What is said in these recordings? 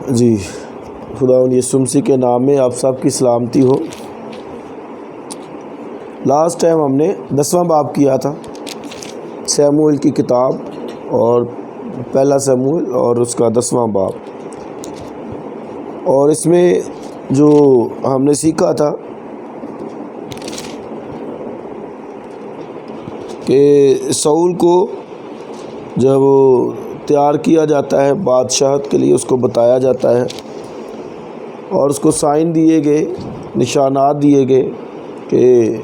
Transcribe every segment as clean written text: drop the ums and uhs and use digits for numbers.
جی، خداوند یسوع مسیح کے نام میں آپ سب کی سلامتی ہو۔ لاسٹ ٹائم ہم نے 10واں باب کیا تھا سیموئیل کی کتاب، اور پہلا سیموئیل اور اس کا 10واں باب، اور اس میں جو ہم نے سیکھا تھا کہ ساؤل کو جب تیار کیا جاتا ہے بادشاہت کے لیے، اس کو بتایا جاتا ہے اور اس کو سائن دیے گئے، نشانات دیے گئے کہ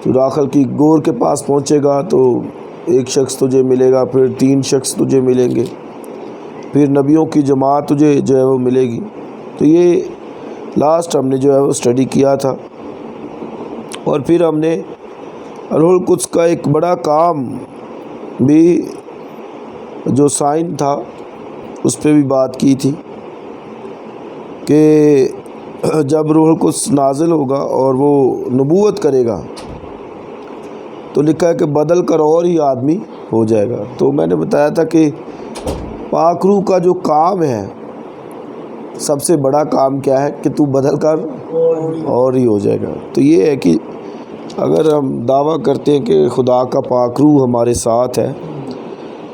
تو راخل کی گور کے پاس پہنچے گا تو ایک شخص تجھے ملے گا، پھر 3 شخص تجھے ملیں گے، پھر نبیوں کی جماعت تجھے جو ہے وہ ملے گی۔ تو یہ لاسٹ ہم نے جو ہے وہ اسٹڈی کیا تھا، اور پھر ہم نے روح القدس کا ایک بڑا کام بھی جو سائن تھا اس پہ بھی بات کی تھی کہ جب روح القدس نازل ہوگا اور وہ نبوت کرے گا تو لکھا ہے کہ بدل کر اور ہی آدمی ہو جائے گا۔ تو میں نے بتایا تھا کہ پاک روح کا جو کام ہے، سب سے بڑا کام کیا ہے کہ تو بدل کر اور ہی ہو جائے گا۔ تو یہ ہے کہ اگر ہم دعویٰ کرتے ہیں کہ خدا کا پاک روح ہمارے ساتھ ہے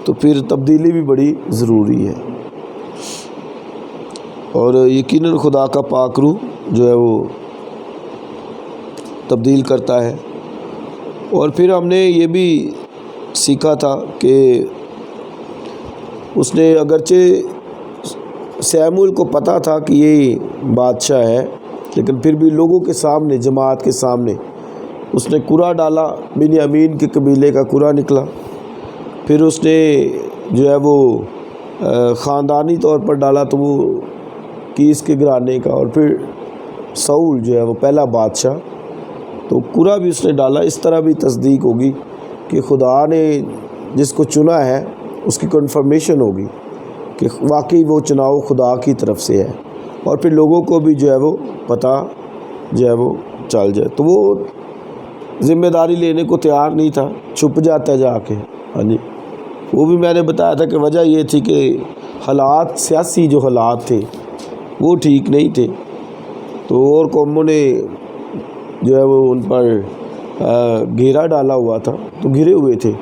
تو پھر تبدیلی بھی بڑی ضروری ہے، اور یقیناً خدا کا پاک روح جو ہے وہ تبدیل کرتا ہے۔ اور پھر ہم نے یہ بھی سیکھا تھا کہ اس نے اگرچہ سیموئیل کو پتہ تھا کہ یہ بادشاہ ہے، لیکن پھر بھی لوگوں کے سامنے، جماعت کے سامنے اس نے قرعہ ڈالا، بنیامین کے قبیلے کا قرعہ نکلا، پھر اس نے جو ہے وہ خاندانی طور پر ڈالا تو وہ کیس کے گھرانے کا، اور پھر ساؤل جو ہے وہ پہلا بادشاہ، تو قرعہ بھی اس نے ڈالا۔ اس طرح بھی تصدیق ہوگی کہ خدا نے جس کو چنا ہے اس کی کنفرمیشن ہوگی کہ واقعی وہ چناؤ خدا کی طرف سے ہے، اور پھر لوگوں کو بھی جو ہے وہ پتہ جو ہے وہ چل جائے۔ تو وہ ذمہ داری لینے کو تیار نہیں تھا، چھپ جاتا جا کے۔ ہاں جی، وہ بھی میں نے بتایا تھا کہ وجہ یہ تھی کہ حالات، سیاسی جو حالات تھے وہ ٹھیک نہیں تھے، تو اور قوموں نے جو ہے وہ ان پر گھیرا ڈالا ہوا تھا، تو گھرے ہوئے تھے،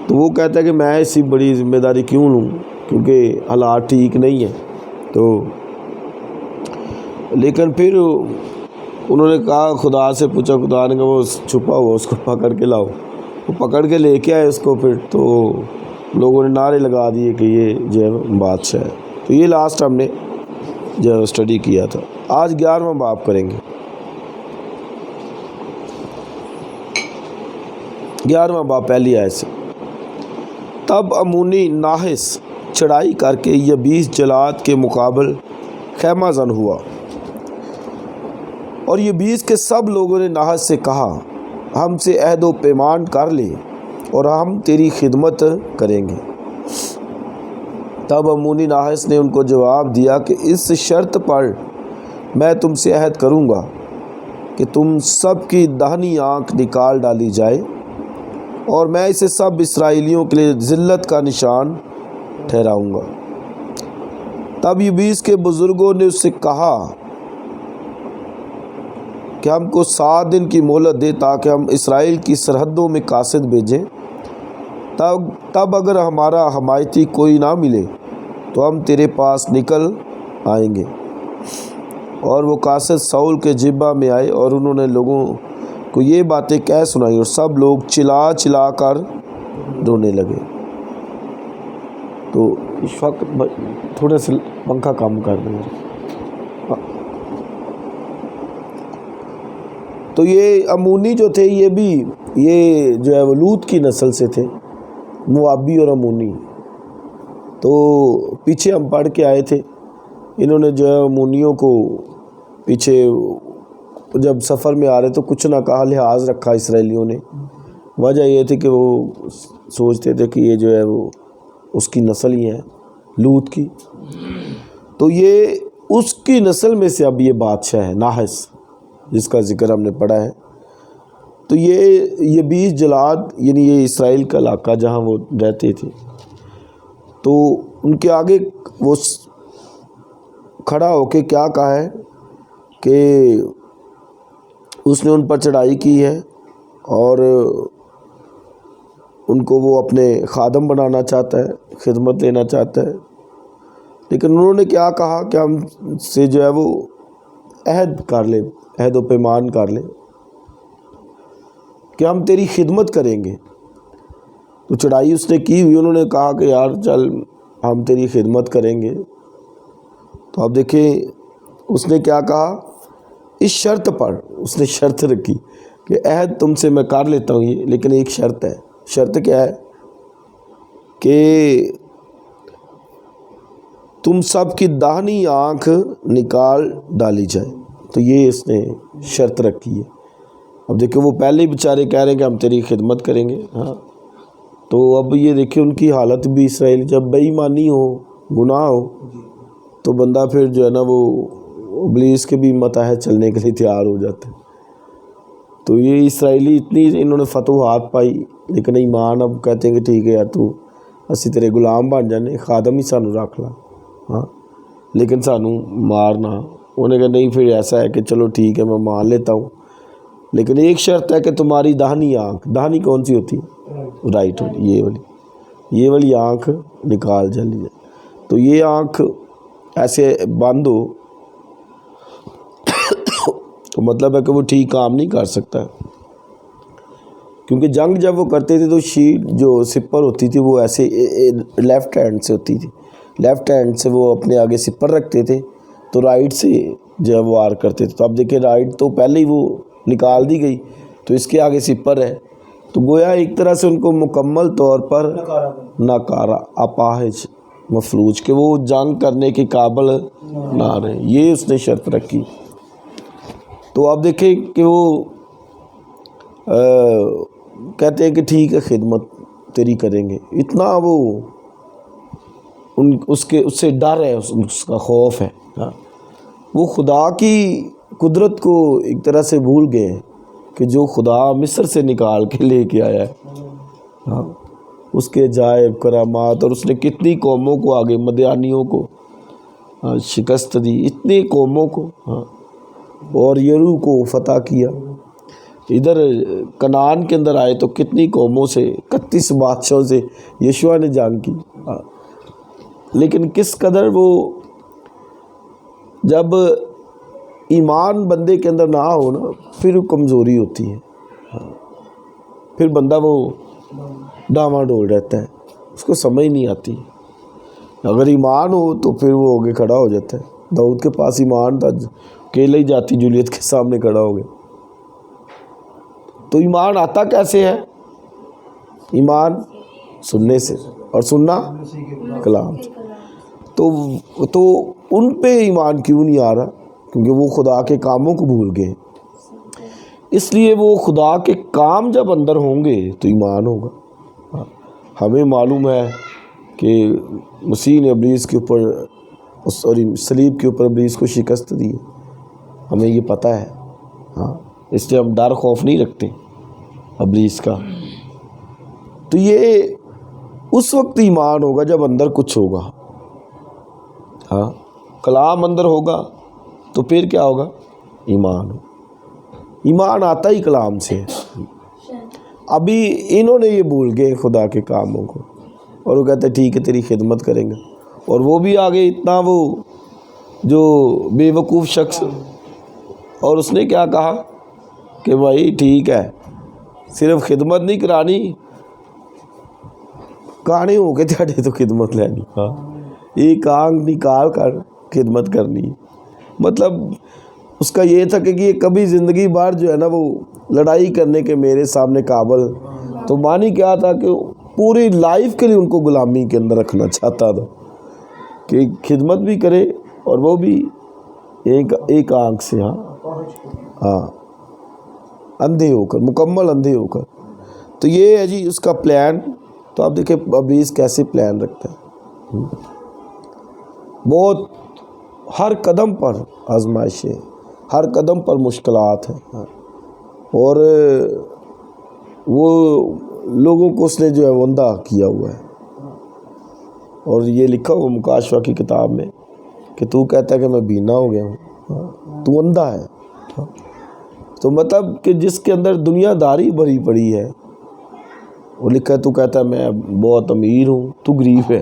تو وہ کہتا ہے کہ میں ایسی بڑی ذمہ داری کیوں لوں کیونکہ حالات ٹھیک نہیں ہیں۔ تو لیکن پھر انہوں نے کہا، خدا سے پوچھا، خدا نے کہا وہ چھپا ہوا اس کو پکڑ کے لاؤ، وہ پکڑ کے لے کے آئے اس کو، پھر تو لوگوں نے نعرے لگا دیے کہ یہ جو ہے بادشاہ ہے۔ تو یہ لاسٹ ہم نے جو ہے اسٹڈی کیا تھا۔ آج 11واں باب کریں گے۔ 11واں باب پہلی آیت سے۔ تب امونی ناحس چڑھائی کر کے یبیس جلاد کے مقابل خیمہ زن ہوا، اور یبیس کے سب لوگوں نے ناحس سے کہا، ہم سے عہد و پیمان کر لے اور ہم تیری خدمت کریں گے۔ تب امونی ناحس نے ان کو جواب دیا کہ اس شرط پر میں تم سے عہد کروں گا کہ تم سب کی داہنی آنکھ نکال ڈالی جائے، اور میں اسے سب اسرائیلیوں کے لیے ذلت کا نشان ٹھہراؤں گا۔ تب یبیس کے بزرگوں نے اس سے کہا کہ ہم کو 7 دن کی مہلت دے تاکہ ہم اسرائیل کی سرحدوں میں قاصد بھیجیں، تب اگر ہمارا حمایتی کوئی نہ ملے تو ہم تیرے پاس نکل آئیں گے۔ اور وہ قاصد ساؤل کے جبہ میں آئے اور انہوں نے لوگوں کو یہ باتیں کہہ سنائی، اور سب لوگ چلا چلا کر رونے لگے۔ تو اس وقت تھوڑا سا پنکھا کم کر دیں۔ تو یہ امونی جو تھے، یہ بھی یہ جو ہے وہ لوط کی نسل سے تھے، موابی اور امونی۔ تو پیچھے ہم پڑھ کے آئے تھے، انہوں نے جو ہے امونیوں کو پیچھے جب سفر میں آ رہے تو کچھ نہ کہا، لحاظ رکھا اسرائیلیوں نے۔ وجہ یہ تھی کہ وہ سوچتے تھے کہ یہ جو ہے وہ اس کی نسل ہی ہے، لوط کی۔ تو یہ اس کی نسل میں سے اب یہ بادشاہ ہے ناحس، جس کا ذکر ہم نے پڑھا ہے۔ تو یہ 20 جلاد، یعنی یہ اسرائیل کا علاقہ جہاں وہ رہتے تھے، تو ان کے آگے وہ کھڑا ہو کے کیا کہا ہے کہ اس نے ان پر چڑھائی کی ہے اور ان کو وہ اپنے خادم بنانا چاہتا ہے، خدمت لینا چاہتا ہے، لیکن انہوں نے کیا کہا کہ ہم سے جو ہے وہ عہد کر لیں، عہد و پیمان کر لیں کہ ہم تیری خدمت کریں گے۔ تو چڑھائی اس نے کی ہوئی، انہوں نے کہا کہ یار چل ہم تیری خدمت کریں گے۔ تو اب دیکھیں اس نے کیا کہا، اس شرط پر اس نے شرط رکھی کہ عہد تم سے میں کر لیتا ہوں یہ، لیکن ایک شرط ہے۔ شرط کیا ہے کہ تم سب کی داہنی آنکھ نکال ڈالی جائے۔ تو یہ اس نے شرط رکھی ہے۔ اب دیکھیں وہ پہلے ہی بیچارے کہہ رہے ہیں کہ ہم تیری خدمت کریں گے، ہاں، تو اب یہ دیکھیں ان کی حالت بھی اسرائیل، جب بے ایمانی ہو، گناہ ہو، تو بندہ پھر جو ہے نا وہ ابلیس کے بھی متحد چلنے کے لیے تیار ہو جاتا ہے۔ تو یہ اسرائیلی اتنی انہوں نے فتوحات پائی، لیکن ایمان اب کہتے ہیں کہ ٹھیک ہے یار تو اسی تیرے غلام بن جانے، خادم ہی سانو رکھ لا، ہاں، لیکن سانو مارنا۔ انہوں نے کہا نہیں، پھر ایسا ہے کہ چلو ٹھیک ہے میں مان لیتا ہوں، لیکن ایک شرط ہے کہ تمہاری داہنی آنکھ، داہنی کون سی ہوتی ہے؟ رائٹ والی، یہ والی آنکھ نکال جلی جائے۔ تو یہ آنکھ ایسے بند ہو تو مطلب ہے کہ وہ ٹھیک کام نہیں کر سکتا، کیونکہ جنگ جب وہ کرتے تھے تو شیٹ جو سپر ہوتی تھی وہ ایسے لیفٹ ہینڈ سے ہوتی تھی، لیفٹ ہینڈ سے وہ اپنے آگے سپر رکھتے تھے، تو رائٹ سے جب وار کرتے تھے۔ تو اب دیکھیں رائٹ تو پہلے ہی وہ نکال دی گئی، تو اس کے آگے سپر ہے، تو گویا ایک طرح سے ان کو مکمل طور پر ناکارہ، اپاہج، مفلوج، کہ وہ جنگ کرنے کے قابل نہ رہے، یہ اس نے شرط رکھی۔ تو آپ دیکھیں کہ وہ کہتے ہیں کہ ٹھیک ہے خدمت تیری کریں گے، اتنا وہ اس سے ڈر ہے، اس کا خوف ہے، وہ خدا کی قدرت کو ایک طرح سے بھول گئے ہیں کہ جو خدا مصر سے نکال کے لے کے آیا ہے، ہاں، اس کے عجائب کرامات، اور اس نے کتنی قوموں کو آگے مدیانیوں کو شکست دی، اتنی قوموں کو، ہاں، اور یرو کو فتح کیا۔ ادھر کنعان کے اندر آئے تو کتنی قوموں سے، 31 بادشاہوں سے یشوع نے جنگ کی، لیکن کس قدر وہ جب ایمان بندے کے اندر نہ ہو نا، پھر وہ کمزوری ہوتی ہے، پھر بندہ وہ ڈاواں ڈول رہتا ہے، اس کو سمجھ نہیں آتی۔ اگر ایمان ہو تو پھر وہ آگے کھڑا ہو جاتا ہے۔ داؤد کے پاس ایمان تھا، اکیلے ہی جاتی جولیت کے سامنے کھڑا ہو گیا۔ تو ایمان آتا کیسے ہے؟ ایمان سننے سے، اور سننا کلام۔ تو ان پہ ایمان کیوں نہیں آ رہا؟ کیونکہ وہ خدا کے کاموں کو بھول گئے، اس لیے وہ خدا کے کام جب اندر ہوں گے تو ایمان ہوگا۔ ہمیں معلوم ہے کہ مسیح نے ابلیس کے اوپر، صلیب کے اوپر ابلیس کو شکست دی، ہمیں یہ پتہ ہے، ہاں، اس لیے ہم ڈر خوف نہیں رکھتے ابلیس کا۔ تو یہ اس وقت ایمان ہوگا جب اندر کچھ ہوگا، ہاں، کلام اندر ہوگا تو پھر کیا ہوگا؟ ایمان ہو۔ ایمان آتا ہی کلام سے ہے۔ ابھی انہوں نے یہ بھول گئے خدا کے کاموں کو، اور وہ کہتے ہیں ٹھیک ہے تیری خدمت کریں گے، اور وہ بھی آگے اتنا وہ جو بے وقوف شخص، اور اس نے کیا کہا کہ بھائی ٹھیک ہے صرف خدمت نہیں کرانی، کانے ہو کے تھے تو خدمت لینی، ہاں، ایک آنکھ نکال کر خدمت کرنی۔ مطلب اس کا یہ تھا کہ یہ کبھی زندگی بھر جو ہے نا وہ لڑائی کرنے کے میرے سامنے قابل، تو معنی کیا تھا کہ پوری لائف کے لیے ان کو غلامی کے اندر رکھنا چاہتا تھا کہ خدمت بھی کرے اور وہ بھی ایک آنکھ سے، ہاں، اندھے ہو کر، مکمل اندھے ہو کر۔ تو یہ ہے جی اس کا پلان۔ تو آپ دیکھیں ابلیس کیسے پلان رکھتا ہے، بہت ہر قدم پر آزمائشیں، ہر قدم پر مشکلات ہیں، اور وہ لوگوں کو اس نے جو ہے وندہ کیا ہوا ہے، اور یہ لکھا ہوا مکاشفہ کی کتاب میں کہ تو کہتا ہے کہ میں بینا ہو گیا ہوں، تو اندھا ہے۔ تو مطلب کہ جس کے اندر دنیا داری بھری پڑی ہے، وہ لکھا ہے، تو کہتا ہے میں بہت امیر ہوں، تو غریب ہے،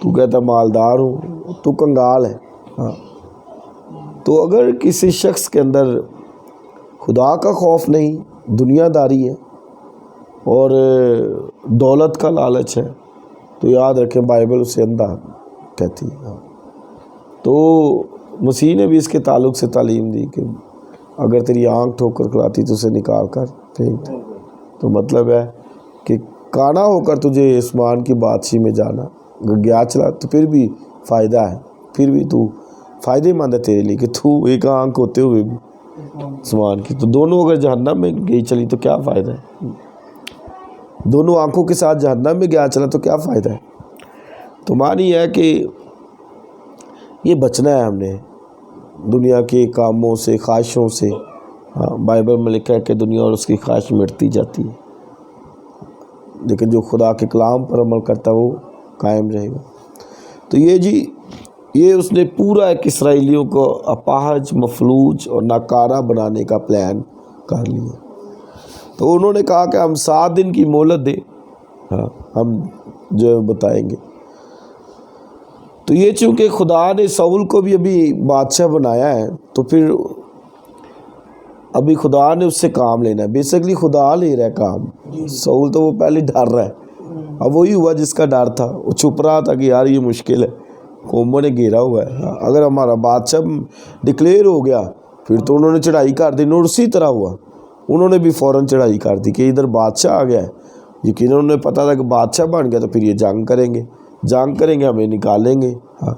تو کہتا ہے مالدار ہوں، تو کنگال ہے۔ ہاں، تو اگر کسی شخص کے اندر خدا کا خوف نہیں، دنیا داری ہے اور دولت کا لالچ ہے، تو یاد رکھیں بائبل اسے اندھا کہتی ہے۔ تو مسیح نے بھی اس کے تعلق سے تعلیم دی کہ اگر تیری آنکھ ٹھوکر کھلاتی تو اسے نکال کر پھینک دے۔ تو مطلب ہے کہ کانا ہو کر تجھے آسمان کی بادشاہی میں جانا، اگر گیا چلا تو پھر بھی فائدہ ہے، پھر بھی تو فائدے مند ہے تیرے لیے کہ تو ایک آنکھ ہوتے ہوئے بھی آسمان کی، تو دونوں اگر جہنم میں گئی چلی تو کیا فائدہ ہے؟ دونوں آنکھوں کے ساتھ جہنم میں گیا چلا تو کیا فائدہ ہے؟ تو معنی ہے کہ یہ بچنا ہے ہم نے دنیا کے کاموں سے، خواہشوں سے۔ ہاں، بائبل میں لکھا ہے کہ دنیا اور اس کی خواہش مٹتی جاتی ہے، لیکن جو خدا کے کلام پر عمل کرتا ہے وہ قائم رہے گا۔ تو یہ اس نے پورا ایک اسرائیلیوں کو اپاہج، مفلوج اور ناکارہ بنانے کا پلان کر لیا۔ تو انہوں نے کہا کہ ہم 7 دن کی مہلت دیں، ہاں ہم جو بتائیں گے۔ تو یہ چونکہ خدا نے ساؤل کو بھی ابھی بادشاہ بنایا ہے، تو پھر ابھی خدا نے اس سے کام لینا ہے۔ بیسیکلی خدا لے رہا ہے کام، ساؤل تو وہ پہلے ڈر رہا ہے۔ اب وہی ہوا جس کا ڈر تھا، وہ چھپ رہا تھا کہ یار یہ مشکل ہے، قوموں نے گھیرا ہوا ہے، اگر ہمارا بادشاہ ڈکلیئر ہو گیا پھر تو انہوں نے چڑھائی کر دی۔ اور اسی طرح ہوا، انہوں نے بھی فوراً چڑھائی کر دی کہ ادھر بادشاہ آ گیا ہے۔ یقیناً انہیں پتہ تھا کہ بادشاہ بن گیا تو پھر یہ جنگ کریں گے، ہمیں نکالیں گے۔ ہاں،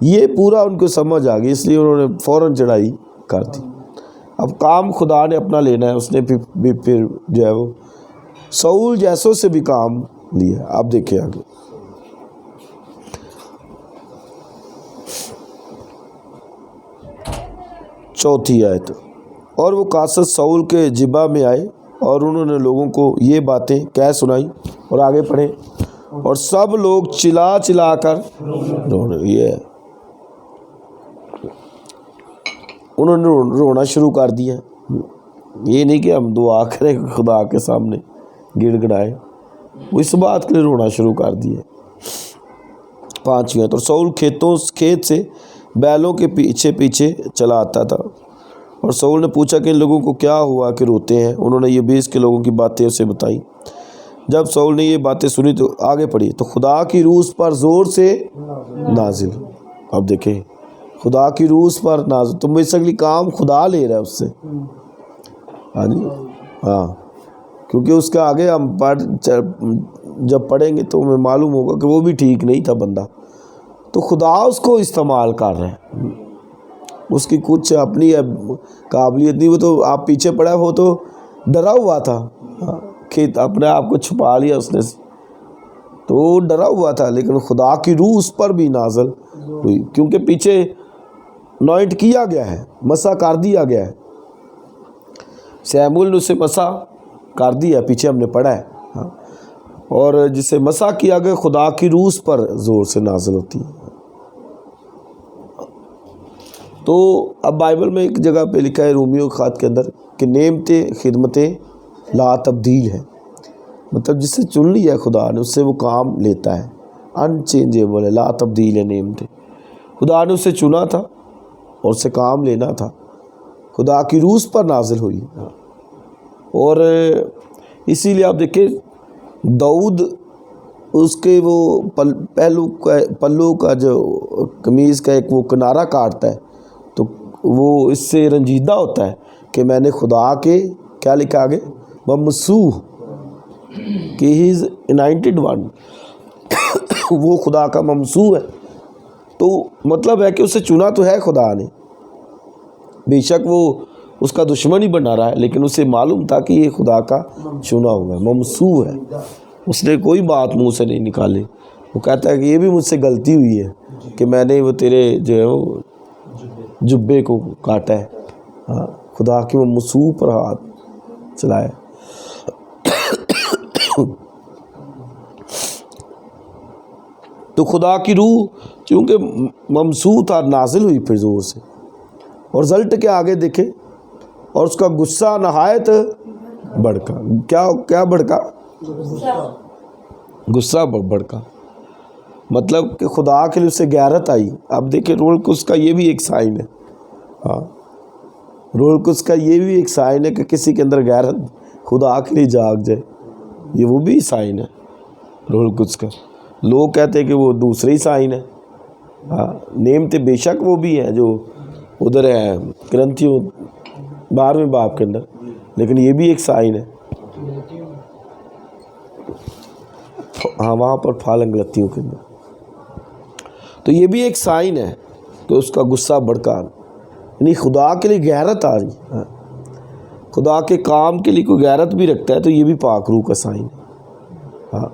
یہ پورا ان کو سمجھ آ گئی، اس لیے انہوں نے فوراً چڑھائی کر دی۔ اب کام خدا نے اپنا لینا ہے، اس نے پھر جو ہے وہ ساؤل جیسوں سے بھی کام لیا۔ اب دیکھیں آگے، چوتھی آیت۔ اور وہ قاصد ساؤل کے جبہ میں آئے اور انہوں نے لوگوں کو یہ باتیں کہہ سنائی، اور آگے پڑھیں، اور سب لوگ چلا چلا کر انہوں نے رونا شروع کر دیا۔ یہ نہیں کہ ہم دعا کریں خدا کے سامنے گڑ گڑائے، وہ اس بات کے لیے رونا شروع کر دیا۔ 5ویں، اور ساؤل کھیت سے بیلوں کے پیچھے پیچھے چلا آتا تھا، اور ساؤل نے پوچھا کہ ان لوگوں کو کیا ہوا کہ روتے ہیں؟ انہوں نے یہ 20 کے لوگوں کی باتیں اسے بتائیں۔ جب ساؤل نے یہ باتیں سنی تو آگے پڑھی، تو خدا کی روح اس پر زور سے نازل۔ اب دیکھیں، خدا کی روح اس پر نازل، تو بیسیکلی کام خدا لے رہا ہے اس سے۔ ہاں جی، ہاں، کیونکہ اس کے آگے ہم جب پڑھیں گے تو ہمیں معلوم ہوگا کہ وہ بھی ٹھیک نہیں تھا بندہ، تو خدا اس کو استعمال کر رہا ہے، اس کی کچھ اپنی قابلیت نہیں۔ وہ تو آپ پیچھے پڑا، وہ تو ڈرا ہوا تھا، اپنے آپ کو چھپا لیا اس نے، تو وہ ڈرا ہوا تھا، لیکن خدا کی روح اس پر بھی نازل ہوئی، کیونکہ پیچھے نوائنٹ کیا گیا ہے، مسح کر دیا گیا ہے، سیموئیل نے اسے مسح کر دیا، پیچھے ہم نے پڑھا ہے۔ اور جسے مسح کیا گیا، خدا کی روح اس پر زور سے نازل ہوتی ہے۔ تو اب بائبل میں ایک جگہ پہ لکھا ہے، رومیو کے خط کے اندر، کہ نعمتیں خدمتیں لا تبدیل ہے، مطلب جس سے چن لیا ہے خدا نے اس سے وہ کام لیتا ہے، ان چینجیبل ہے، لا تبدیل ہے نعمتیں۔ خدا نے اسے چنا تھا اور اسے کام لینا تھا، خدا کی روح اس پر نازل ہوئی۔ اور اسی لیے آپ دیکھیں داؤد، اس کے وہ پلو کا جو قمیض کا ایک وہ کنارہ کاٹتا ہے، تو وہ اس سے رنجیدہ ہوتا ہے کہ میں نے خدا کے کیا لکھا آگے، ممسوح، کہ ہی از انائنٹڈ ون، وہ خدا کا ممسوح ہے۔ تو مطلب ہے کہ اسے چنا تو ہے خدا نے، بے شک وہ اس کا دشمن ہی بنا رہا ہے، لیکن اسے معلوم تھا کہ یہ خدا کا چنا ہوا ہے، ممسوح ہے، اس نے کوئی بات منہ سے نہیں نکالی۔ وہ کہتا ہے کہ یہ بھی مجھ سے غلطی ہوئی ہے کہ میں نے وہ تیرے جو ہے وہ جبے کو کاٹا ہے، ہاں، خدا کی ممسوح پر ہاتھ چلایا۔ تو خدا کی روح چونکہ ممسو تھا، نازل ہوئی پھر زور سے، اور رزلٹ کے آگے دیکھیں، اور اس کا غصہ نہایت بڑکا. کیا بڑکا؟ غصہ بڑکا، مطلب کہ خدا کے لیے اسے غیرت آئی. اب دیکھیں رول قدس کا یہ بھی ایک سائن ہے. ہاں، رول قدس کا یہ بھی ایک سائن ہے کہ کسی کے اندر غیرت خدا کے لیے جاگ جائے. یہ وہ بھی سائن ہے رول قدس کا. لوگ کہتے ہیں کہ وہ دوسرے ہی سائن ہے. ہاں، نعمتیں بے شک وہ بھی ہیں جو ادھر ہے کرنتھیوں 12ویں باب کے اندر، لیکن یہ بھی ایک سائن ہے. ہاں، وہاں پر پھال غلطیوں کے اندر. تو یہ بھی ایک سائن ہے کہ اس کا غصہ بڑکا، یعنی خدا کے لیے غیرت آ رہی. ہاں، خدا کے کام کے لیے کوئی غیرت بھی رکھتا ہے تو یہ بھی پاک روح کا سائن ہے. ہاں،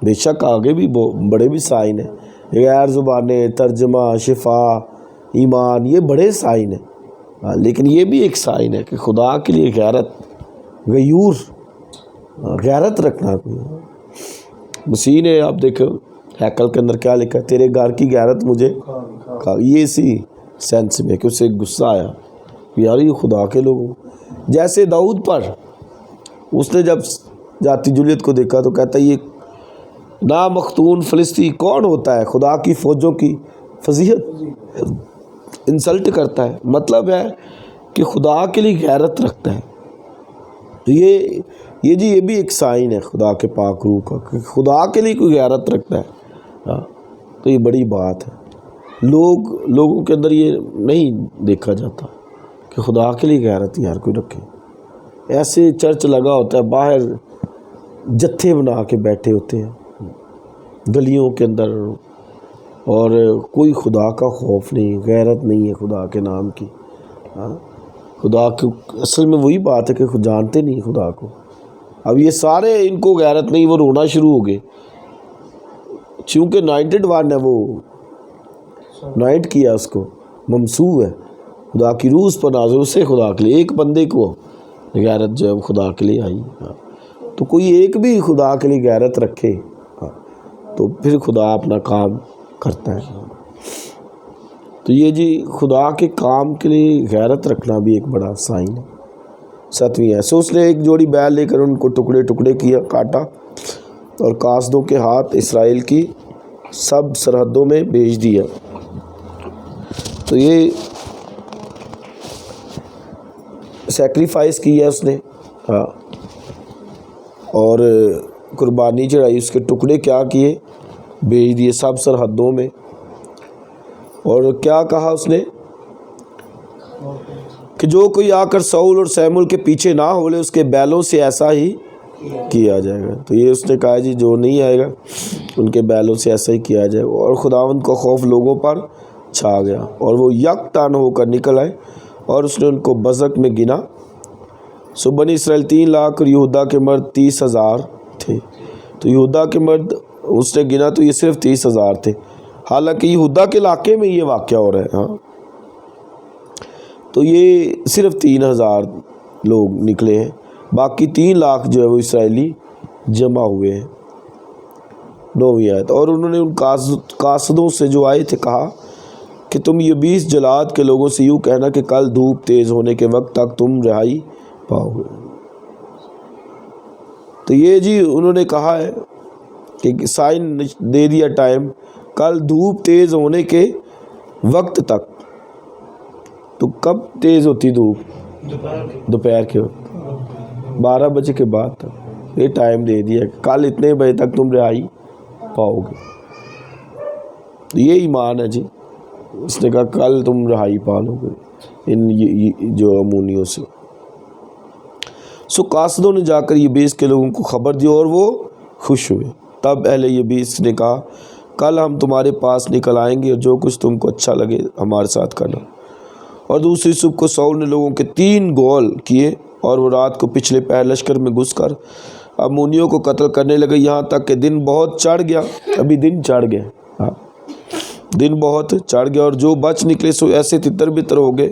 بے شک آگے بھی بڑے بھی سائن ہیں، غیر زبانیں، ترجمہ، شفا، ایمان، یہ بڑے سائن ہیں. ہاں، لیکن یہ بھی ایک سائن ہے کہ خدا کے لیے غیرت، غیور، غیرت رکھنا. کوئی مسیح نے، آپ دیکھو ہیکل کے اندر کیا لکھا ہے، تیرے گھر کی غیرت مجھے کھا. یہ اسی سینس میں کہ اسے غصہ آیا یار یہ خدا کے لوگوں. جیسے داؤد پر اس نے جب جاتی جولیت کو دیکھا تو کہتا ہے یہ نامختون فلسطی کون ہوتا ہے، خدا کی فوجوں کی فضیحت انسلٹ کرتا ہے. مطلب ہے کہ خدا کے لیے غیرت رکھتا ہے. تو یہ بھی ایک سائن ہے خدا کے پاک روح کا کہ خدا کے لیے کوئی غیرت رکھتا ہے. ہاں، تو یہ بڑی بات ہے. لوگوں کے اندر یہ نہیں دیکھا جاتا کہ خدا کے لیے غیرت یار کوئی رکھے. ایسے چرچ لگا ہوتا ہے، باہر جتھے بنا کے بیٹھے ہوتے ہیں گلیوں کے اندر، اور کوئی خدا کا خوف نہیں، غیرت نہیں ہے خدا کے نام کی. ہاں، خدا کی اصل میں وہی بات ہے کہ جانتے نہیں خدا کو. اب یہ سارے ان کو غیرت نہیں، وہ رونا شروع ہو گئے چونکہ نائنٹڈ ون ہے، وہ نائٹ کیا، اس کو ممسو ہے، خدا کی روح اس پر نازل، اسے خدا کے لیے ایک بندے کو غیرت جو ہے خدا کے لیے آئی. تو کوئی ایک بھی خدا کے لیے غیرت رکھے تو پھر خدا اپنا کام کرتا ہے. تو یہ جی خدا کے کام کے لیے غیرت رکھنا بھی ایک بڑا سائن ہے. 7ویں ہے، سو اس نے ایک جوڑی بیل لے کر ان کو ٹکڑے ٹکڑے کیا، کاٹا، اور قاصدوں کے ہاتھ اسرائیل کی سب سرحدوں میں بھیج دیا. تو یہ سیکریفائس کی ہے اس نے. ہاں، اور قربانی چڑھائی، اس کے ٹکڑے کیا کیے، بھیج دیے سب سرحدوں میں. اور کیا کہا اس نے کہ جو کوئی آ کر ساؤل اور سیمول کے پیچھے نہ ہو لے اس کے بیلوں سے ایسا ہی کیا جائے گا. تو یہ اس نے کہا جی جو نہیں آئے گا ان کے بیلوں سے ایسا ہی کیا جائے گا. اور خداوند کا خوف لوگوں پر چھا گیا اور وہ یک تن ہو کر نکل آئے، اور اس نے ان کو بزک میں گنا. سو بنی اسرائیل 3 لاکھ اور یہودا کے مرد 30,000 تھے. تو یہودا کے مرد اس نے گنا تو یہ صرف 30,000 تھے، حالانکہ یہودا کے علاقے میں یہ واقعہ ہو رہا ہے. ہاں، تو یہ صرف 3,000 لوگ نکلے ہیں، باقی 3 لاکھ جو ہے وہ اسرائیلی جمع ہوئے ہیں. 9ویں آیت، اور انہوں نے ان قاصدوں سے جو آئے تھے کہا کہ تم یبیس جلاد کے لوگوں سے یوں کہنا کہ کل دھوپ تیز ہونے کے وقت تک تم رہائی پاؤ گے. تو یہ جی انہوں نے کہا ہے کہ سائن دے دیا ٹائم، کل دھوپ تیز ہونے کے وقت تک. تو کب تیز ہوتی دھوپ؟ دوپہر کے وقت، 12 بجے کے بعد تک. یہ ٹائم دے دیا کہ کل اتنے بجے تک تم رہائی پاؤ گے. یہ ایمان ہے جی. اس نے کہا کل تم رہائی پا لو گے ان جو امونیوں سے. سو قاصدوں نے جا کر یبیس کے لوگوں کو خبر دی اور وہ خوش ہوئے. تب اہل یبیس نے کہا کل ہم تمہارے پاس نکل آئیں گے اور جو کچھ تم کو اچھا لگے ہمارے ساتھ کرنا. اور دوسری صبح کو ساؤل نے لوگوں کے 3 گول کیے اور وہ رات کو پچھلے پہر لشکر میں گھس کر امونیوں کو قتل کرنے لگے، یہاں تک کہ دن بہت چڑھ گیا. ابھی دن چڑھ گیا، ہاں دن بہت چڑھ گیا، اور جو بچ نکلے سو ایسے تتر بتر ہو گئے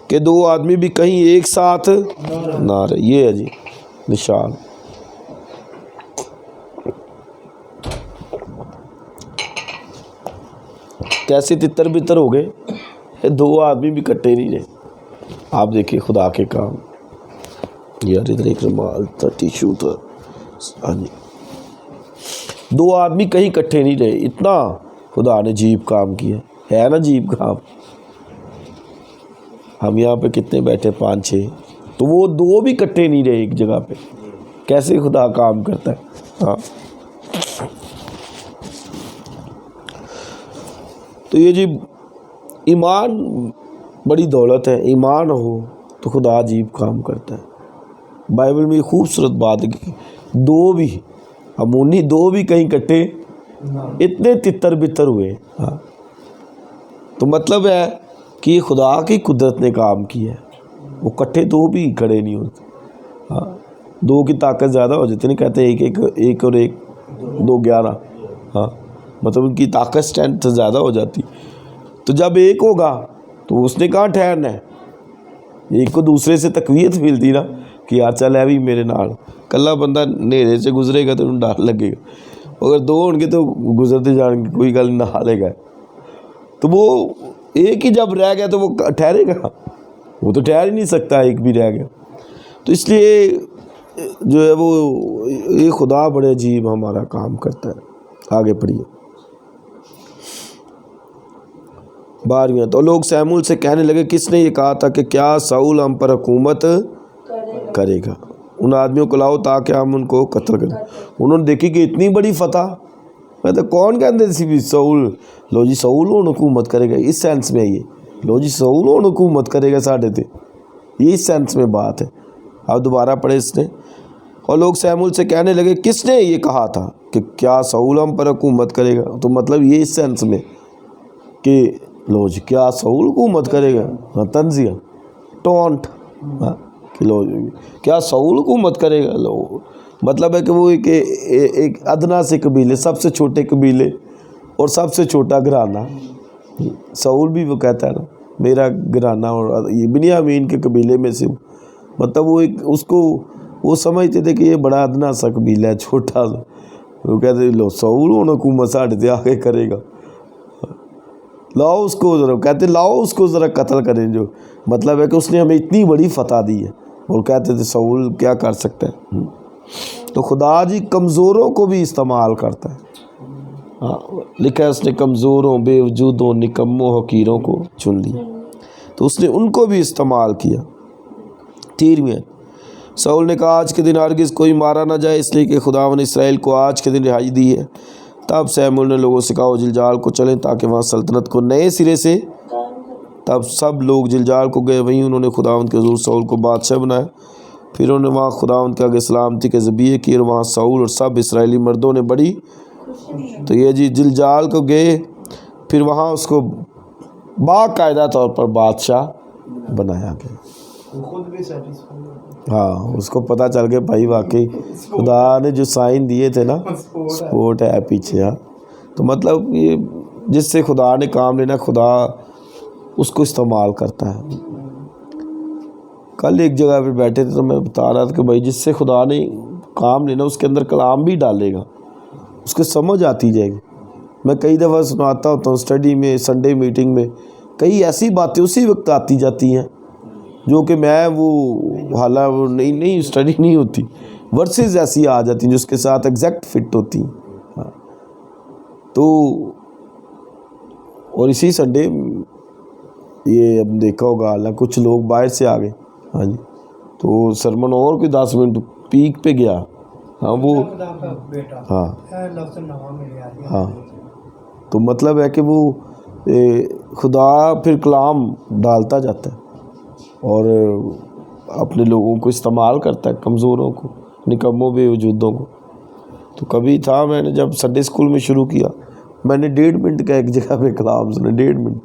کہ 2 آدمی بھی کہیں ایک ساتھ نہ رہے. یہ ہے جی نشان. کیسے تتر بتر ہو گئے، 2 آدمی بھی کٹے نہیں رہے۔ آپ دیکھیں خدا کے کام۔ یار ادھر ایک رومال تھا، ٹیشو تھا، ہاں جی، 2 آدمی کہیں کٹھے نہیں رہے، اتنا خدا نے عجیب کام کیا ہے نا، عجیب کام۔ ہم یہاں پہ کتنے بیٹھے، 5-6، تو وہ 2 بھی کٹھے نہیں رہے ایک جگہ پہ۔ کیسے خدا کام کرتا ہے۔ ہاں تو یہ جی ایمان بڑی دولت ہے، ایمان ہو تو خدا عجیب کام کرتا ہے۔ بائبل میں خوبصورت بات ہے کہ 2 بھی، امونی 2 بھی کہیں کٹے، اتنے تتر بتر ہوئے۔ ہاں تو مطلب ہے کہ خدا کی قدرت نے کام کیا ہے، وہ کٹھے 2 بھی کھڑے نہیں ہوتے۔ ہاں 2 کی طاقت زیادہ ہو جاتی، نہیں کہتے ایک اور ایک 2 11۔ ہاں مطلب ان کی طاقت اسٹرینتھ زیادہ ہو جاتی۔ تو جب ایک ہوگا تو اس نے کہاں ٹھہرنا ہے، ایک کو دوسرے سے تقویت ملتی نا کہ یار چل ہے بھی میرے نال۔ کلا بندہ نیرے سے گزرے گا تو انہوں ڈر لگے گا، اگر 2 ہوں گے تو گزرتے جان گے، کوئی گل نہ لے گا۔ تو وہ ایک ہی جب رہ گیا تو وہ ٹھہرے گا، وہ تو ٹھہر ہی نہیں سکتا، ایک بھی رہ گیا۔ تو اس لیے جو ہے وہ یہ خدا بڑے عجیب ہمارا کام کرتا ہے۔ آگے پڑھیے 12ویں۔ تو لوگ سیموئیل سے کہنے لگے، کس نے یہ کہا تھا کہ کیا ساؤل ہم پر حکومت کرے گا؟ ان آدمیوں کو لاؤ تاکہ ہم ان کو قتل کریں۔ انہوں نے دیکھی کہ اتنی بڑی فتح، میں تو کون کہتے سی بھی ساؤل، لو جی ساؤل ہوں حکومت کرے گا، اس سینس میں یہ لو جی ساؤل ہوں حکومت کرے گا ساڑھے تے، یہ اس سینس میں بات ہے۔ اب دوبارہ پڑھے اس نے، اور لوگ سیموئیل سے کہنے لگے، کس نے یہ کہا تھا کہ کیا ساؤل ہم پر حکومت کرے گا؟ تو مطلب یہ اس سینس میں کہ لو جی کیا ساؤل حکومت کرے گا، ہاں تنزیہ ٹونٹ، ہاں کہ لو جی کیا ساؤل حکومت کرے گا۔ لو مطلب ہے کہ وہ ایک ادنا سے قبیلے، سب سے چھوٹے قبیلے اور سب سے چھوٹا گھرانہ، ساؤل بھی وہ کہتا ہے نا میرا گھرانہ، اور یہ بنیامین کے قبیلے میں سے، مطلب وہ ایک اس کو وہ سمجھتے تھے کہ یہ بڑا ادنا سا قبیلہ ہے، چھوٹا سا، وہ کہتے لو ساؤل ہوں حکومت ساڑھے تے آگے کرے گا، لاؤ اس کو ذرا، کہتے لاؤ اس کو ذرا قتل کریں، جو مطلب ہے کہ اس نے ہمیں اتنی بڑی فتح دی ہے، اور کہتے تھے ساؤل کیا کر سکتا ہے۔ تو خدا جی کمزوروں کو بھی استعمال کرتا ہے۔ ہاں لکھا ہے اس نے کمزوروں، بے وجودوں، نکموں، حقیروں کو چن لیا، تو اس نے ان کو بھی استعمال کیا۔ 13ویں، ساؤل نے کہا آج کے دن ہرگز کوئی مارا نہ جائے، اس لیے کہ خداوند اسرائیل کو آج کے دن رہائی دی ہے۔ تب سیموئیل نے لوگوں سے کہا وہ جلجال کو چلیں تاکہ وہاں سلطنت کو نئے سرے سے، تب سب لوگ جلجال کو گئے، وہیں انہوں نے خداوند کے حضور ساؤل کو بادشاہ بنایا۔ پھر انہوں نے وہاں خداوند کے آگے سلامتی کے ذبیحے کیے، اور وہاں ساؤل اور سب اسرائیلی مردوں نے بڑی، تو یہ جی جلجال کو گئے، پھر وہاں اس کو باقاعدہ طور پر بادشاہ بنایا گیا۔ ہاں اس کو پتہ چل گیا بھائی واقعی خدا نے جو سائن دیے تھے نا، سپورٹ ہے پیچھے۔ ہاں تو مطلب یہ جس سے خدا نے کام لینا، خدا اس کو استعمال کرتا ہے۔ کل ایک جگہ پہ بیٹھے تھے تو میں بتا رہا تھا کہ بھائی جس سے خدا نے کام لینا اس کے اندر کلام بھی ڈالے گا، اس کو سمجھ آتی جائے گی۔ میں کئی دفعہ سناتا ہوتا ہوں اسٹڈی میں، سنڈے میٹنگ میں، کئی ایسی باتیں اسی وقت آتی جاتی ہیں جو کہ میں وہ حالانکہ وہ نہیں اسٹڈی نہیں ہوتی، ورسز ایسی آ جاتی ہیں جو اس کے ساتھ ایگزیکٹ فٹ ہوتی ہیں۔ ہاں تو اور اسی سنڈے یہ اب دیکھا ہوگا، حالانکہ کچھ لوگ باہر سے آ گئے، ہاں جی، تو سرمن اور کوئی 10 منٹ پیک پہ گیا۔ ہاں وہ ہاں ہاں تو مطلب ہے کہ وہ خدا پھر کلام ڈالتا جاتا ہے اور اپنے لوگوں کو استعمال کرتا ہے، کمزوروں کو، نکموں، بے وجودوں کو۔ تو کبھی تھا میں نے جب سنڈے اسکول میں شروع کیا، میں نے 1.5 منٹ کا ایک جگہ پہ کلام سنا، 1.5 منٹ،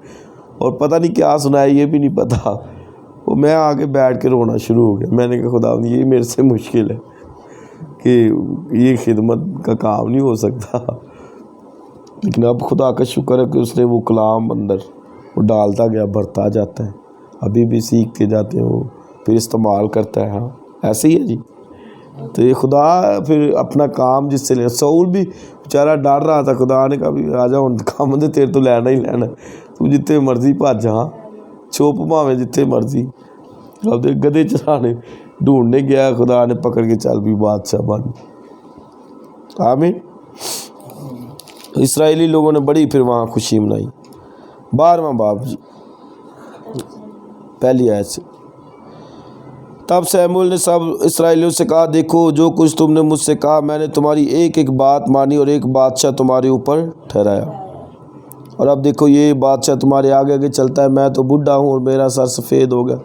اور پتہ نہیں کیا سنا ہے یہ بھی نہیں پتہ، وہ میں آگے بیٹھ کے رونا شروع ہو گیا۔ میں نے کہا خدا یہ میرے سے مشکل ہے کہ یہ خدمت کا کام نہیں ہو سکتا، لیکن اب خدا کا شکر ہے کہ اس نے وہ کلام اندر وہ ڈالتا گیا، بڑھتا جاتا ہے، ابھی بھی سیکھتے جاتے ہیں، وہ پھر استعمال کرتا ہے۔ ہاں ایسے ہی ہے جی، تو یہ خدا پھر اپنا کام جس سے لے. سول بھی بیچارہ ڈر رہا تھا. خدا نے کہا بھی آ جاؤ کام دے تیرے تو لینا ہی لینا, تو جتنے مرضی بھج جا, چھوپ ماویں جتنے مرضی. اب دیکھ گدھے چلانے ڈھونڈنے گیا, خدا نے پکڑ کے چل بھی بادشاہ بن. آمین. اسرائیلی لوگوں نے بڑی پھر وہاں خوشی منائی. 12واں باب جی پہلی آیت سے. تب سموئیل نے سب اسرائیلیوں سے کہا, دیکھو جو کچھ تم نے مجھ سے کہا میں نے تمہاری ایک ایک بات مانی اور ایک بادشاہ تمہارے اوپر ٹھہرایا. اور اب دیکھو یہ بادشاہ تمہارے آگے آگے چلتا ہے. میں تو بڈھا ہوں اور میرا سر سفید ہو گیا,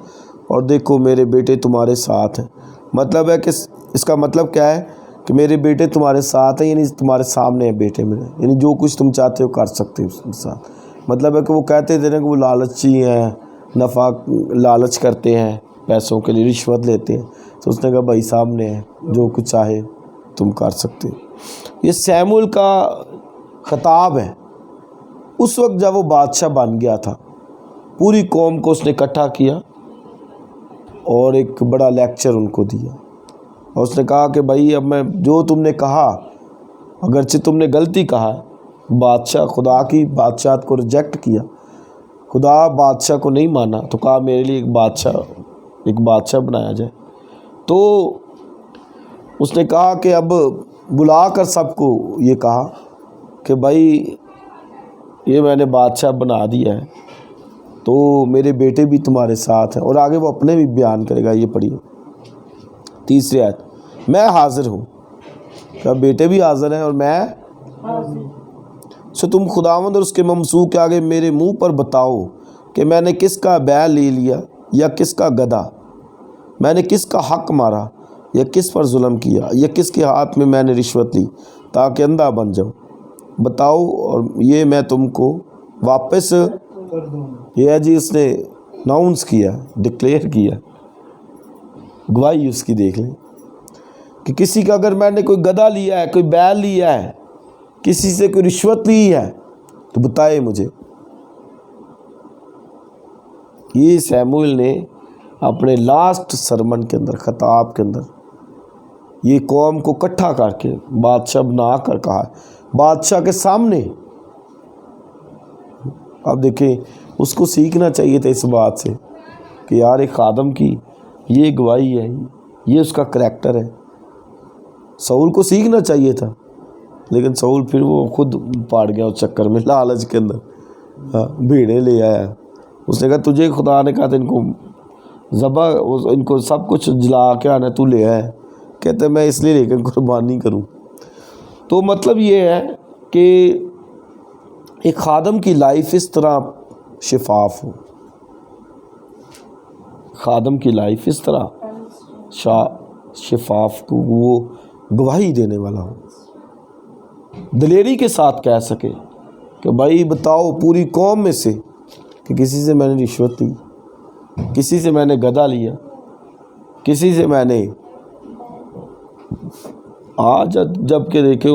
اور دیکھو میرے بیٹے تمہارے ساتھ ہیں. مطلب ہے کہ اس کا مطلب کیا ہے کہ میرے بیٹے تمہارے ساتھ ہیں, یعنی تمہارے سامنے ہیں بیٹے میرے, یعنی جو کچھ تم چاہتے ہو کر سکتے ہو اس کے ساتھ. مطلب ہے کہ وہ کہتے تھے نا کہ وہ لالچی ہیں, نفع لالچ کرتے ہیں, پیسوں کے لیے رشوت لیتے ہیں. تو اس نے کہا بھائی سامنے ہے, جو کچھ چاہے تم کر سکتے. یہ سموئیل کا خطاب ہے اس وقت جب وہ بادشاہ بن گیا تھا. پوری قوم کو اس نے اکٹھا کیا اور ایک بڑا لیکچر ان کو دیا, اور اس نے کہا کہ بھائی اب میں جو تم نے کہا, اگرچہ تم نے غلطی کہا, بادشاہ خدا کی بادشاہت کو ریجیکٹ کیا, خدا بادشاہ کو نہیں مانا, تو کہا میرے لیے ایک بادشاہ بنایا جائے. تو اس نے کہا کہ اب بلا کر سب کو یہ کہا کہ بھائی یہ میں نے بادشاہ بنا دیا ہے, تو میرے بیٹے بھی تمہارے ساتھ ہیں. اور آگے وہ اپنے بھی بیان کرے گا. یہ پڑھیے 3 آیت. میں حاضر ہوں, کہ بیٹے بھی حاضر ہیں اور میں سو تم خداوند اور اس کے ممسوح کے آگے میرے منہ پر بتاؤ کہ میں نے کس کا بیع لے لیا یا کس کا گدھا, میں نے کس کا حق مارا یا کس پر ظلم کیا, یا کس کے ہاتھ میں نے رشوت لی تاکہ اندھا بن جاؤں. بتاؤ اور یہ میں تم کو واپس. یہ ہے جی اس نے ناؤنس کیا, ڈکلیئر کیا, گواہی اس کی دیکھ لیں کہ کسی کا اگر میں نے کوئی گدھا لیا ہے, کوئی بیل لیا ہے, کسی سے کوئی رشوت لی ہے تو بتائے مجھے. یہ سموئیل نے اپنے لاسٹ سرمن کے اندر, خطاب کے اندر, یہ قوم کو اکٹھا کر کے بادشاہ بنا کر کہا, بادشاہ کے سامنے. اب دیکھیں اس کو سیکھنا چاہیے تھا اس بات سے کہ یار ایک خادم کی یہ گواہی ہے, یہ اس کا کریکٹر ہے. سول کو سیکھنا چاہیے تھا, لیکن سول پھر وہ خود پاڑ گیا اس چکر میں, لالچ کے اندر بھیڑیں لے آیا. اس نے کہا تجھے خدا نے کہا تھا ان کو ذبح, ان کو سب کچھ جلا کے آنا, تو لے آیا. کہتے میں اس لیے لے کر قربانی کروں. تو مطلب یہ ہے کہ ایک خادم کی لائف اس طرح شفاف ہو, خادم کی لائف اس طرح شفاف کو وہ گواہی دینے والا ہو, دلیری کے ساتھ کہہ سکے کہ بھائی بتاؤ پوری قوم میں سے کہ کسی سے میں نے رشوت لی, کسی سے میں نے گدھا لیا, کسی سے میں نے. آج جب کہ دیکھیں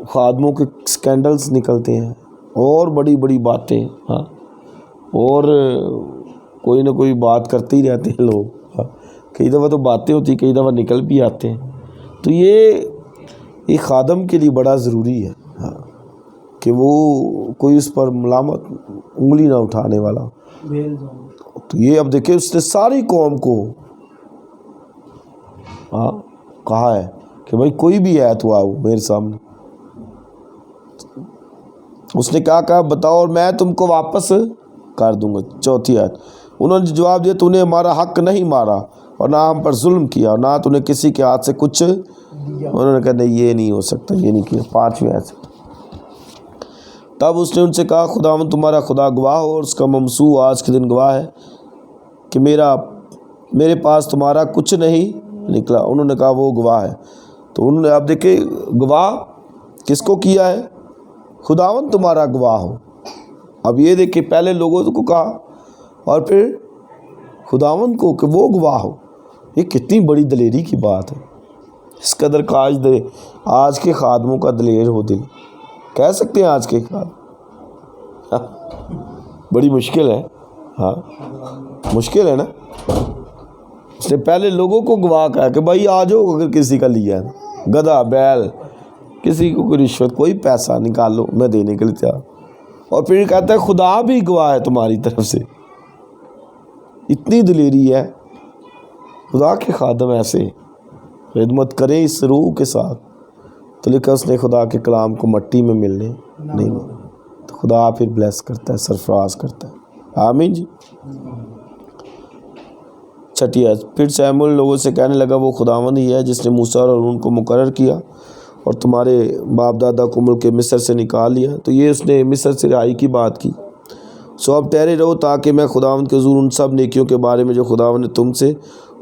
خادموں کے سکینڈلز نکلتے ہیں اور بڑی بڑی باتیں, ہاں, اور کوئی نہ کوئی بات کرتے ہی رہتے ہیں لوگ. کئی دفعہ تو باتیں ہوتی, کئی دفعہ نکل بھی آتے ہیں. تو یہ ایک خادم کے لیے بڑا ضروری ہے کہ وہ کوئی اس پر ملامت انگلی نہ اٹھانے والا. تو یہ اب دیکھیں اس نے ساری قوم کو کہا ہے کہ بھائی کوئی بھی ہے تو آؤ میرے سامنے. اس نے کہا بتاؤ اور میں تم کو واپس کر دوں گا. 4 آیت. انہوں نے جواب دیا تو نے ہمارا حق نہیں مارا اور نہ ہم پر ظلم کیا اور نہ تو نے کسی کے ہاتھ سے کچھ. انہوں نے کہا نہیں یہ نہیں ہو سکتا, یہ نہیں کیا. 5 آیت. تب اس نے ان سے کہا خداوند تمہارا خدا گواہ ہو اور اس کا ممسوح آج کے دن گواہ ہے کہ میرے پاس تمہارا کچھ نہیں نکلا. انہوں نے کہا وہ گواہ ہے. تو انہوں نے اب دیکھیں گواہ کس کو کیا ہے, خداوند تمہارا گواہ ہو. اب یہ دیکھیں پہلے لوگوں کو کہا اور پھر خداوند کو کہ وہ گواہ ہو. یہ کتنی بڑی دلیری کی بات ہے. اس قدر کاج دے آج کے خادموں کا دلیر ہو دل, کہہ سکتے ہیں آج کے خادم. بڑی مشکل ہے, ہاں مشکل ہے نا. اس نے پہلے لوگوں کو گواہ کہا کہ بھائی آ جاؤ اگر کسی کا لیا ہے، گدھا بیل، کسی کو کوئی رشوت، کوئی پیسہ نکال لو، میں دینے کے لیے تیار۔ اور پھر کہتا ہے خدا بھی گواہ ہے تمہاری طرف سے۔ اتنی دلیری ہے، خدا کے خادم ایسے خدمت کریں اس روح کے ساتھ، تو لکھا اس نے خدا کے کلام کو مٹی میں ملنے نہیں دیا، تو خدا پھر بلیس کرتا ہے، سرفراز کرتا ہے۔ آمین جی۔ چھٹی آیت، پھر سیموئیل لوگوں سے کہنے لگا وہ خداوند ہی ہے جس نے موسیٰ اور ہارون کو مقرر کیا اور تمہارے باپ دادا کو ملک مصر سے نکال لیا۔ تو یہ اس نے مصر سے رہائی کی بات کی۔ سو اب ٹھہرے رہو تاکہ میں خداوند کے حضور ان سب نیکیوں کے بارے میں جو خداوند نے تم سے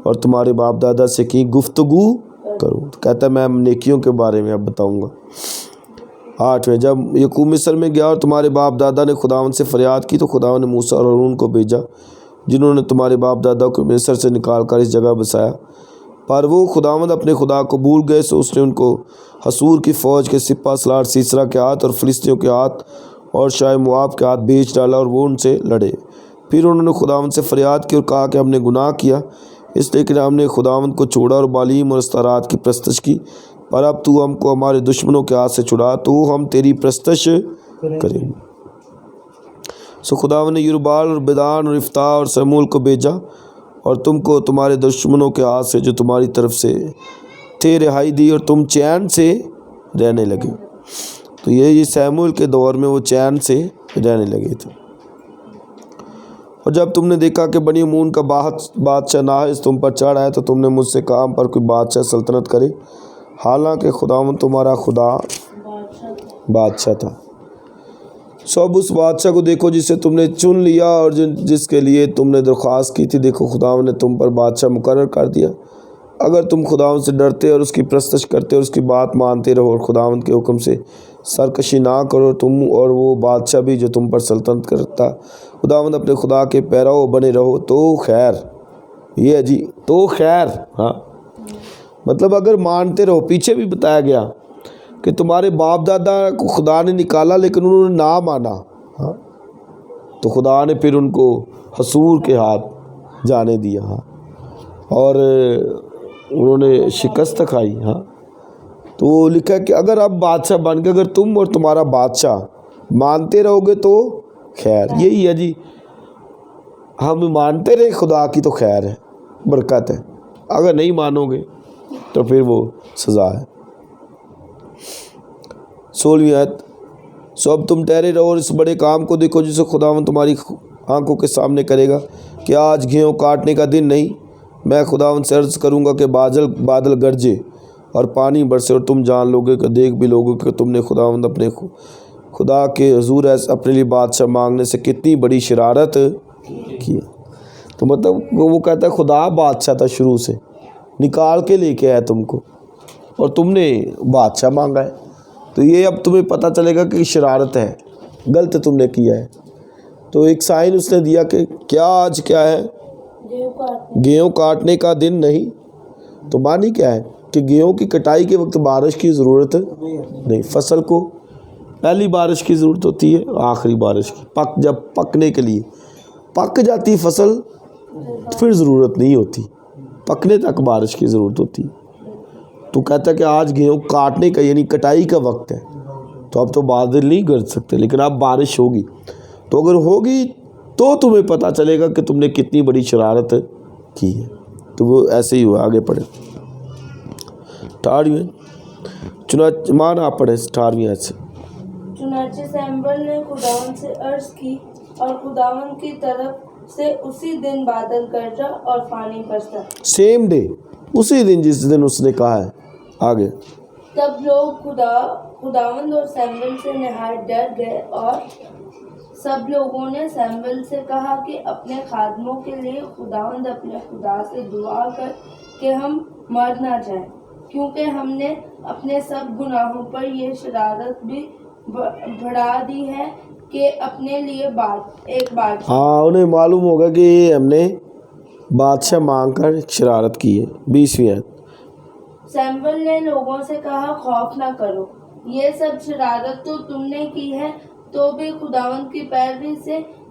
اور تمہارے باپ دادا سے کی گفتگو کروں۔ تو کہتا ہے میں نیکیوں کے بارے میں اب بتاؤں گا۔ 8، جب یعقوب مصر میں گیا اور تمہارے باپ دادا نے خداوند سے فریاد کی تو خداوند نے موسیٰ اور ہارون کو بھیجا جنہوں نے تمہارے باپ دادا کو مصر سے نکال کر اس جگہ بسایا، پر وہ خداوند اپنے خدا کو بھول گئے، سو اس نے ان کو حصور کی فوج کے سپہ سالار سیسرا کے ہاتھ اور فلسطینیوں کے ہاتھ اور شاہ مواب کے ہاتھ بھیج ڈالا اور وہ ان سے لڑے۔ پھر انہوں نے خداوند سے فریاد کی اور کہا کہ ہم نے گناہ کیا اس لیے کہ ہم نے خداوند کو چھوڑا اور بالیم اور استارات کی پرستش کی، پر اب تو ہم کو ہمارے دشمنوں کے ہاتھ سے چھڑا تو ہم تیری پرستش کریں گے۔ سو خداوند نے یربال اور بدان اور افتاح اور سموئیل کو بھیجا اور تم کو تمہارے دشمنوں کے ہاتھ سے جو تمہاری طرف سے تھے رہائی دی اور تم چین سے رہنے لگے۔ تو یہ سیموئیل کے دور میں وہ چین سے رہنے لگے تھے۔ اور جب تم نے دیکھا کہ بنی امون کا بادشاہ ناحس تم پر چڑھ آیا تو تم نے مجھ سے کہا ہم پر کوئی بادشاہ سلطنت کرے، حالانکہ خداوند تمہارا خدا بادشاہ تھا۔ سو اب اس بادشاہ کو دیکھو جسے تم نے چن لیا اور جس کے لیے تم نے درخواست کی تھی، دیکھو خداوند نے تم پر بادشاہ مقرر کر دیا۔ اگر تم خداوند سے ڈرتے اور اس کی پرستش کرتے اور اس کی بات مانتے رہو اور خداوند کے حکم سے سرکشی نہ کرو، تم اور وہ بادشاہ بھی جو تم پر سلطنت کرتا خداوند اپنے خدا کے پیرو بنے رہو تو خیر۔ یہ ہے جی تو خیر، ہاں مطلب اگر مانتے رہو۔ پیچھے بھی بتایا گیا کہ تمہارے باپ دادا کو خدا نے نکالا لیکن انہوں نے نہ مانا، ہاں تو خدا نے پھر ان کو حصور کے ہاتھ جانے دیا، ہاں اور انہوں نے شکست کھائی۔ ہاں تو وہ لکھا ہے کہ اگر اب بادشاہ بن کے اگر تم اور تمہارا بادشاہ مانتے رہو گے تو خیر۔ یہی ہے جی، ہم مانتے رہے خدا کی تو خیر ہے، برکت ہے، اگر نہیں مانو گے تو پھر وہ سزا ہے۔ 16ویں آیت، سو اب تم ٹھہرے رہو اور اس بڑے کام کو دیکھو جسے خداوند تمہاری آنکھوں کے سامنے کرے گا۔ کہ آج گیہوں کاٹنے کا دن نہیں؟ میں خداوند سے عرض کروں گا کہ بادل گرجے اور پانی برسے اور تم جان لوگے کہ دیکھ بھی لوگے کہ تم نے خداوند اپنے خدا کے حضور اپنے لیے بادشاہ مانگنے سے کتنی بڑی شرارت کی۔ تو مطلب وہ کہتا ہے خدا بادشاہ تھا شروع سے، نکال کے لے کے آیا تم کو اور تم نے بادشاہ مانگا ہے، تو یہ اب تمہیں پتہ چلے گا کہ شرارت ہے، غلط تم نے کیا ہے۔ تو ایک سائن اس نے دیا کہ کیا آج کیا ہے؟ گیہوں کاٹنے کا دن نہیں۔ تو معنی کیا ہے کہ گیہوں کی کٹائی کے وقت بارش کی ضرورت نہیں، فصل کو پہلی بارش کی ضرورت ہوتی ہے، آخری بارش کی، جب پکنے کے لیے پک جاتی فصل پھر ضرورت نہیں ہوتی، پکنے تک بارش کی ضرورت ہوتی۔ تو کہتا ہے کہ آج گیہوں کاٹنے کا یعنی کٹائی کا وقت ہے، تو اب تو بادل نہیں گرج سکتے لیکن اب بارش ہوگی، تو اگر ہوگی تو تمہیں پتہ چلے گا کہ تم نے کتنی بڑی شرارت کی ہے۔ تو وہ ایسے ہی ہوا۔ آگے پڑھیں 18ویں، چنانچہ مان آپ پڑھیں 18ویں آیت سے۔ چنانچہ سیموئیل نے خداوند سے عرض کی اور خداوند کی طرف سے اسی دن بادل گرجا اور پانی برسا۔ سیم ڈے، اسی دن جس دن اس نے کہا ہے۔ آگے، تب لوگ خداوند اور سیموئیل سے نہایت ڈر گئے اور سب لوگوں نے سیموئیل سے کہا کہ اپنے خادموں کے لیے خداوند اپنے خدا سے دعا کر کہ ہم مر نہ جائیں، کیونکہ ہم نے اپنے سب گناہوں پر یہ شرارت بھی بڑھا دی ہے کہ اپنے لیے ایک بادشاہ۔ ہاں انہیں معلوم ہوگا کہ یہ ہم نے بادشاہ مانگ کر شرارت کی ہے۔ 20ویں آیت، سیموئیل نے لوگوں سے کہا خوف نہ کرو، یہ سب شرارت تو تم نے کی ہے، تو بھی خداوند کی پیروی سے